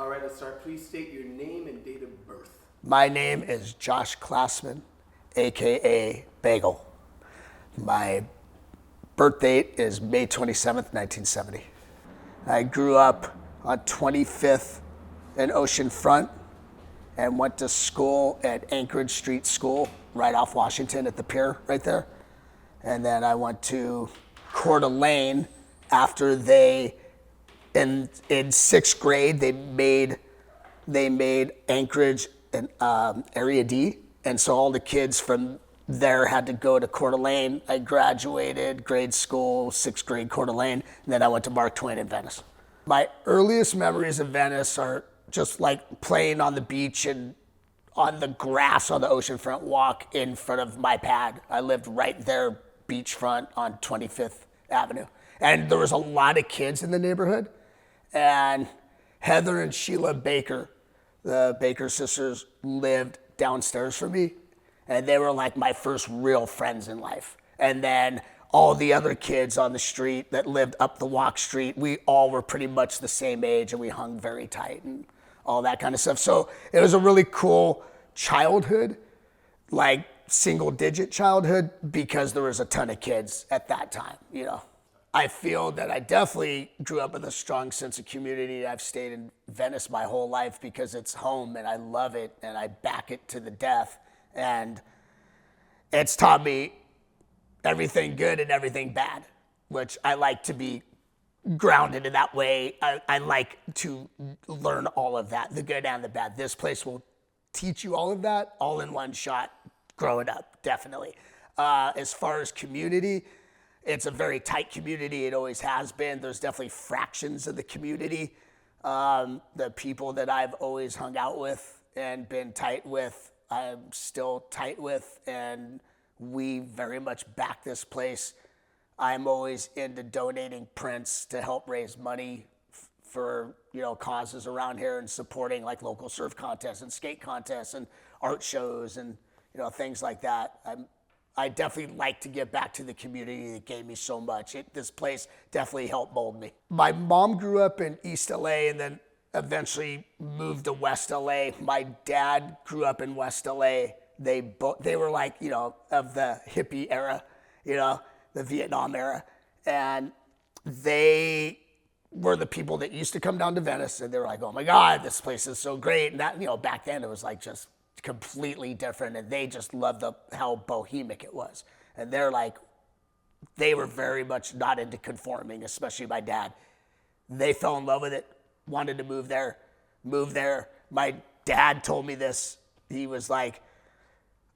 All right, let's start. Please state your name and date of birth. My name is Josh Klassman, aka Bagel. My birth date is May 27th, 1970. I grew up on 25th and Oceanfront and went to school at Anchorage Street School right off Washington at the pier right there. And then I went to Coeur d'Alene after in sixth grade, they made Anchorage an Area D. And so all the kids from there had to go to Coeur d'Alene. I graduated grade school, sixth grade Coeur d'Alene, and then I went to Mark Twain in Venice. My earliest memories of Venice are just like playing on the beach and on the grass on the oceanfront walk in front of my pad. I lived right there, beachfront on 25th Avenue. And there was a lot of kids in the neighborhood. And Heather and Sheila Baker, the Baker sisters, lived downstairs from me. And they were like my first real friends in life. And then all the other kids on the street that lived up the walk street, we all were pretty much the same age and we hung very tight and all that kind of stuff. So it was a really cool childhood, like single digit childhood, because there was a ton of kids at that time, you know. I feel that I definitely grew up with a strong sense of community. I've stayed in Venice my whole life because it's home and I love it and I back it to the death. And it's taught me everything good and everything bad, which I like to be grounded in that way. I like to learn all of that, the good and the bad. This place will teach you all of that all in one shot growing up, definitely. As far as community, it's a very tight community. It always has been. There's definitely fractions of the community. The people that I've always hung out with and been tight with, I'm still tight with, and we very much back this place. I'm always into donating prints to help raise money for, you know, causes around here and supporting like local surf contests and skate contests and art shows and, you know, things like that. I definitely like to give back to the community that gave me so much. This place definitely helped mold me. My mom grew up in East LA and then eventually moved to West LA. My dad grew up in West LA. They were like, you know, of the hippie era, you know, the Vietnam era. And they were the people that used to come down to Venice and they were like, oh my God, this place is so great. And that, you know, back then it was like just completely different, and they just loved how bohemic it was. And they're like, they were very much not into conforming, especially my dad. They fell in love with it, wanted to move there. My dad told me this. He was like,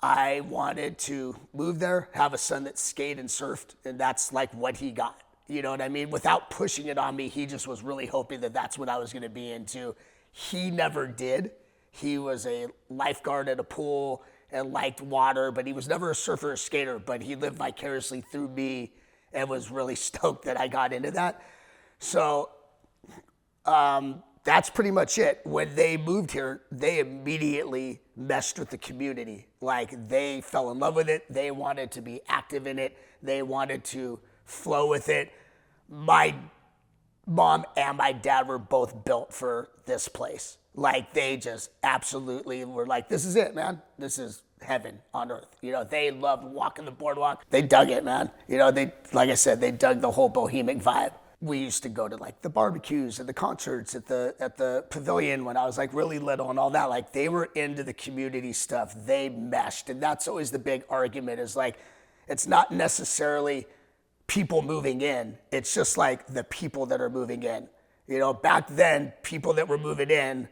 I wanted to move there, have a son that skated and surfed, and that's like what he got. You know what I mean? Without pushing it on me, he just was really hoping that that's what I was going to be into. He never did. He was a lifeguard at a pool and liked water, but he was never a surfer or skater, but he lived vicariously through me and was really stoked that I got into that. So that's pretty much it. When they moved here, they immediately meshed with the community. Like they fell in love with it. They wanted to be active in it. They wanted to flow with it. My mom and my dad were both built for this place. Like they just absolutely were like, this is it, man. This is heaven on earth. You know, they loved walking the boardwalk. They dug it, man. You know, like I said, they dug the whole bohemic vibe. We used to go to like the barbecues and the concerts at the pavilion when I was like really little and all that. Like they were into the community stuff. They meshed. And that's always the big argument is like, it's not necessarily people moving in. It's just like the people that are moving in. You know, back then, people that were moving in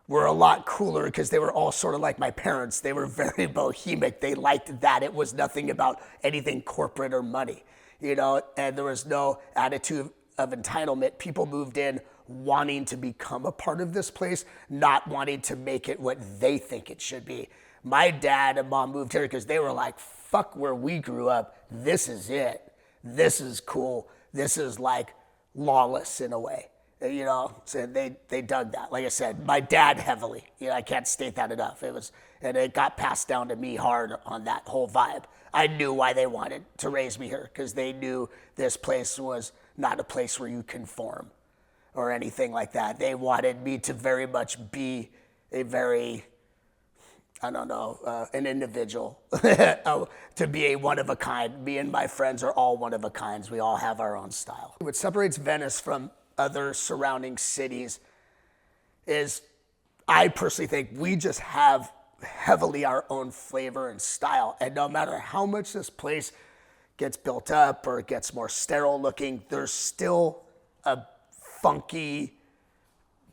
were a lot cooler because they were all sort of like my parents. They were very bohemic. They liked that. It was nothing about anything corporate or money, you know, and there was no attitude of entitlement. People moved in wanting to become a part of this place, not wanting to make it what they think it should be. My dad and mom moved here because they were like, fuck where we grew up. This is it. This is cool. This is like lawless in a way. You know, so they dug that. Like I said, my dad heavily. You know, I can't state that enough. It got passed down to me hard on that whole vibe. I knew why they wanted to raise me here because they knew this place was not a place where you conform. or anything like that. They wanted me to very much be a very, I don't know, an individual, to be a one of a kind. Me and my friends are all one of a kinds. We all have our own style. What separates Venice from other surrounding cities is, I personally think we just have heavily our own flavor and style. And no matter how much this place gets built up or gets more sterile looking, there's still a funky,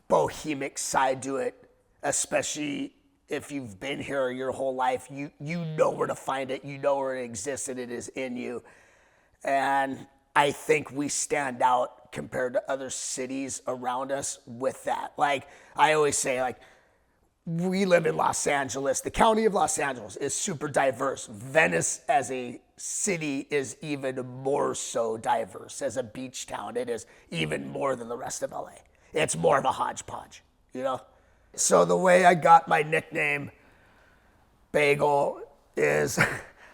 bohemic side to it, especially if you've been here your whole life. You know where to find it, you know where it exists, and it is in you. And I think we stand out compared to other cities around us with that. Like, I always say, like, we live in Los Angeles. The county of Los Angeles is super diverse. Venice as a city is even more so diverse. As a beach town, it is even more than the rest of LA. It's more of a hodgepodge, you know? So the way I got my nickname, Bagel, is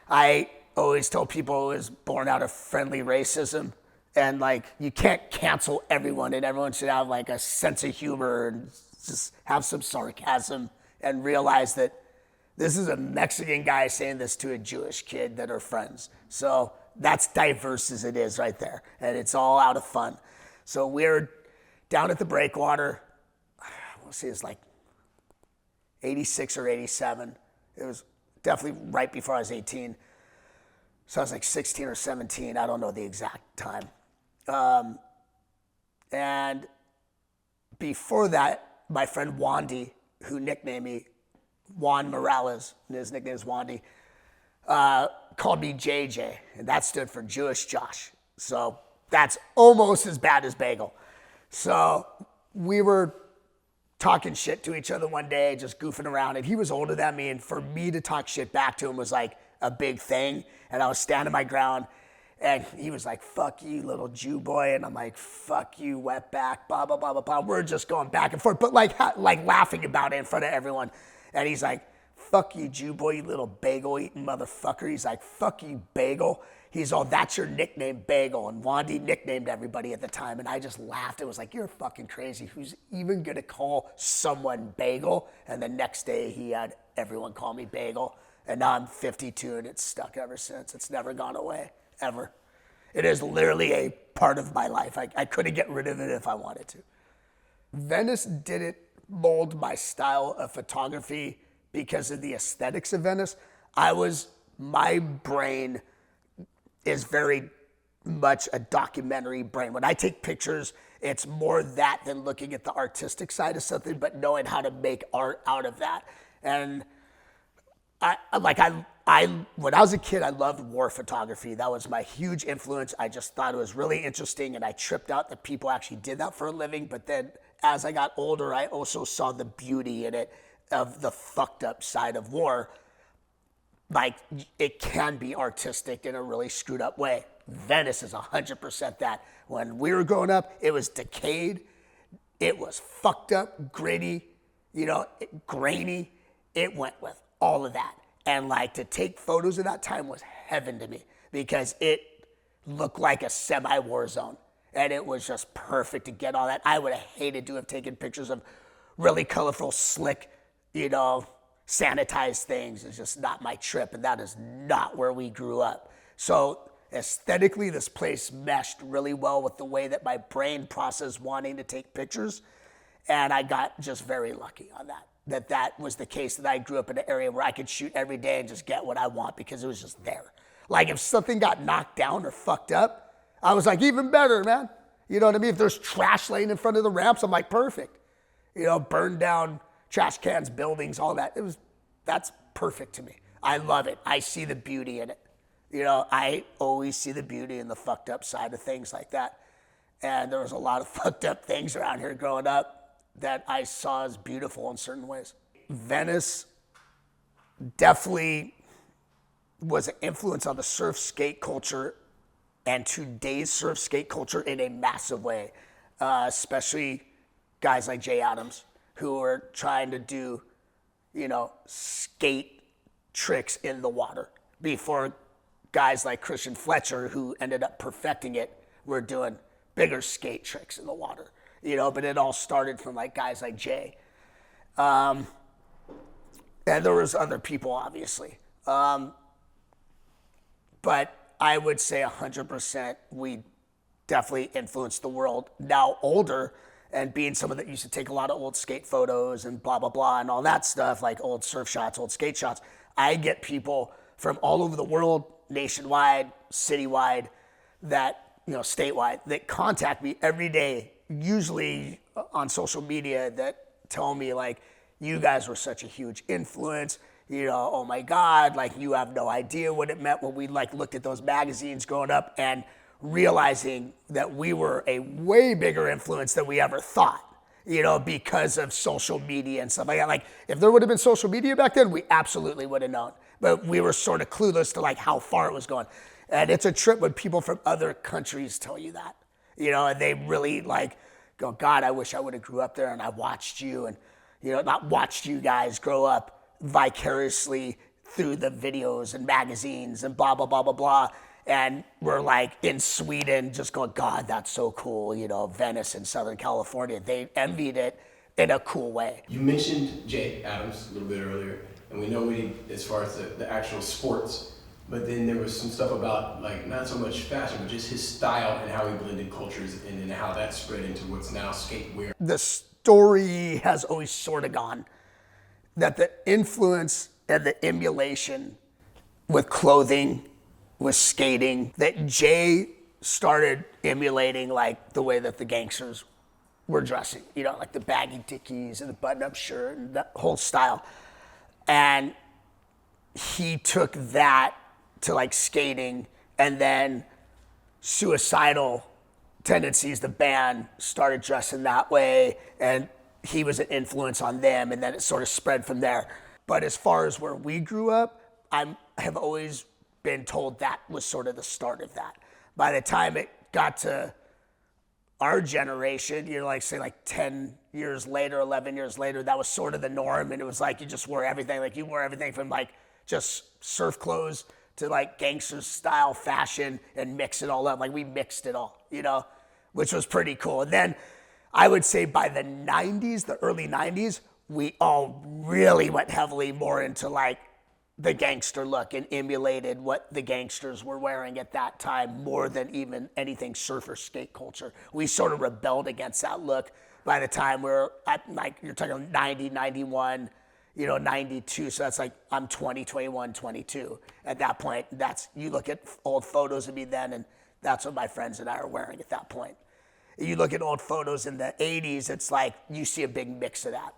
I always tell people it was born out of friendly racism. And like, you can't cancel everyone, and everyone should have like a sense of humor and just have some sarcasm and realize that this is a Mexican guy saying this to a Jewish kid that are friends. So that's diverse as it is right there. And it's all out of fun. So we're down at the breakwater. We'll see, it's like 86 or 87. It was definitely right before I was 18. So I was like 16 or 17. I don't know the exact time. And before that, my friend Wandy, who nicknamed me Juan Morales, and his nickname is Wandy, called me JJ, and that stood for Jewish Josh. So that's almost as bad as Bagel. So we were talking shit to each other one day, just goofing around, and he was older than me, and for me to talk shit back to him was like a big thing, and I was standing my ground. And he was like, fuck you, little Jew boy. And I'm like, fuck you, wetback, blah, blah, blah, blah, blah. We're just going back and forth, but like laughing about it in front of everyone. And he's like, fuck you, Jew boy, you little bagel-eating motherfucker. He's like, fuck you, Bagel. He's all, that's your nickname, Bagel. And Wandy nicknamed everybody at the time. And I just laughed. It was like, you're fucking crazy. Who's even going to call someone Bagel? And the next day he had everyone call me Bagel. And now I'm 52 and it's stuck ever since. It's never gone away. Ever. It is literally a part of my life. I couldn't get rid of it if I wanted to. Venice didn't mold my style of photography because of the aesthetics of Venice. My brain is very much a documentary brain. When I take pictures, it's more that than looking at the artistic side of something, but knowing how to make art out of that. And when I was a kid, I loved war photography. That was my huge influence. I just thought it was really interesting, and I tripped out that people actually did that for a living. But then as I got older, I also saw the beauty in it of the fucked up side of war. Like, it can be artistic in a really screwed up way. Venice is 100% that. When we were growing up, it was decayed. It was fucked up, gritty, grainy. It went with all of that. And like, to take photos of that time was heaven to me because it looked like a semi-war zone. And it was just perfect to get all that. I would have hated to have taken pictures of really colorful, slick, sanitized things. It's just not my trip. And that is not where we grew up. So aesthetically, this place meshed really well with the way that my brain processed wanting to take pictures. And I got just very lucky on that. That was the case, that I grew up in an area where I could shoot every day and just get what I want because it was just there. Like, if something got knocked down or fucked up, I was like, even better, man. You know what I mean? If there's trash laying in front of the ramps, I'm like, perfect. Burned down trash cans, buildings, all that. That's perfect to me. I love it. I see the beauty in it. I always see the beauty in the fucked up side of things like that. And there was a lot of fucked up things around here growing up that I saw as beautiful in certain ways. Venice definitely was an influence on the surf skate culture and today's surf skate culture in a massive way, especially guys like Jay Adams who are trying to do, skate tricks in the water before guys like Christian Fletcher, who ended up perfecting it, were doing bigger skate tricks in the water. but it all started from like guys like Jay. And there was other people, obviously. But I would say 100% we definitely influenced the world. Now older, and being someone that used to take a lot of old skate photos and blah, blah, blah, and all that stuff, like old surf shots, old skate shots, I get people from all over the world, nationwide, citywide, statewide, that contact me every day, usually on social media, that tell me like, you guys were such a huge influence. Oh my God, like you have no idea what it meant when we like looked at those magazines growing up, and realizing that we were a way bigger influence than we ever thought, because of social media and stuff like that. Like if there would have been social media back then, we absolutely would have known, but we were sort of clueless to like how far it was going. And it's a trip when people from other countries tell you that, and they really like go, God, I wish I would have grew up there and I watched you, and not watched you guys grow up vicariously through the videos and magazines and blah, blah, blah, blah, blah. And we're like in Sweden just going, God, that's so cool. Venice in Southern California, they envied it in a cool way. You mentioned Jay Adams a little bit earlier, and we know what he, as far as the actual sports, but then there was some stuff about like not so much fashion, but just his style and how he blended cultures, and then how that spread into what's now skatewear. The story has always sort of gone that the influence and the emulation with clothing, with skating, that Jay started emulating like the way that the gangsters were dressing, like the baggy dickies and the button-up shirt and that whole style. And he took that to like skating, and then Suicidal Tendencies, the band, started dressing that way, and he was an influence on them, and then it sort of spread from there. But as far as where we grew up, I have always been told that was sort of the start of that. By the time it got to our generation, like say like 10 years later, 11 years later, that was sort of the norm. And it was like, you just wore everything. Like you wore everything from like just surf clothes to like gangster style fashion, and mix it all up. Like we mixed it all, which was pretty cool. And then I would say by the 90s, the early 90s, we all really went heavily more into like the gangster look, and emulated what the gangsters were wearing at that time more than even anything surfer skate culture. We sort of rebelled against that look by the time we're at, like, you're talking 90, 91, 92. So that's like, I'm 20, 21, 22. At that point, you look at old photos of me then, and that's what my friends and I are wearing at that point. You look at old photos in the 80s, it's like, you see a big mix of that.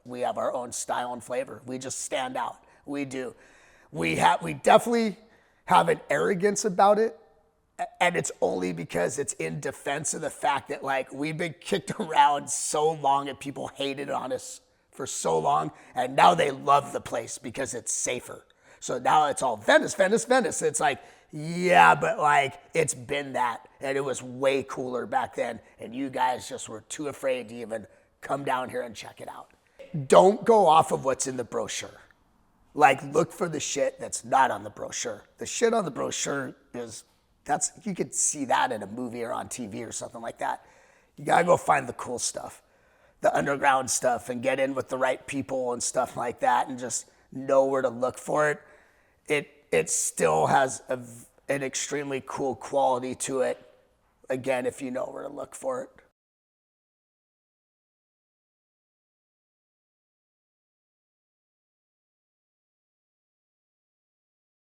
We have our own style and flavor. We just stand out. We do. We definitely have an arrogance about it, and it's only because it's in defense of the fact that like we've been kicked around so long and people hated on us for so long, and now they love the place because it's safer. So now it's all Venice, Venice, Venice. It's like, yeah, but like it's been that, and it was way cooler back then, and you guys just were too afraid to even come down here and check it out. Don't go off of what's in the brochure. Like, look for the shit that's not on the brochure. The shit on the brochure you could see that in a movie or on TV or something like that. You gotta go find the cool stuff, the underground stuff, and get in with the right people and stuff like that, and just know where to look for it. It still has an extremely cool quality to it, again, if you know where to look for it.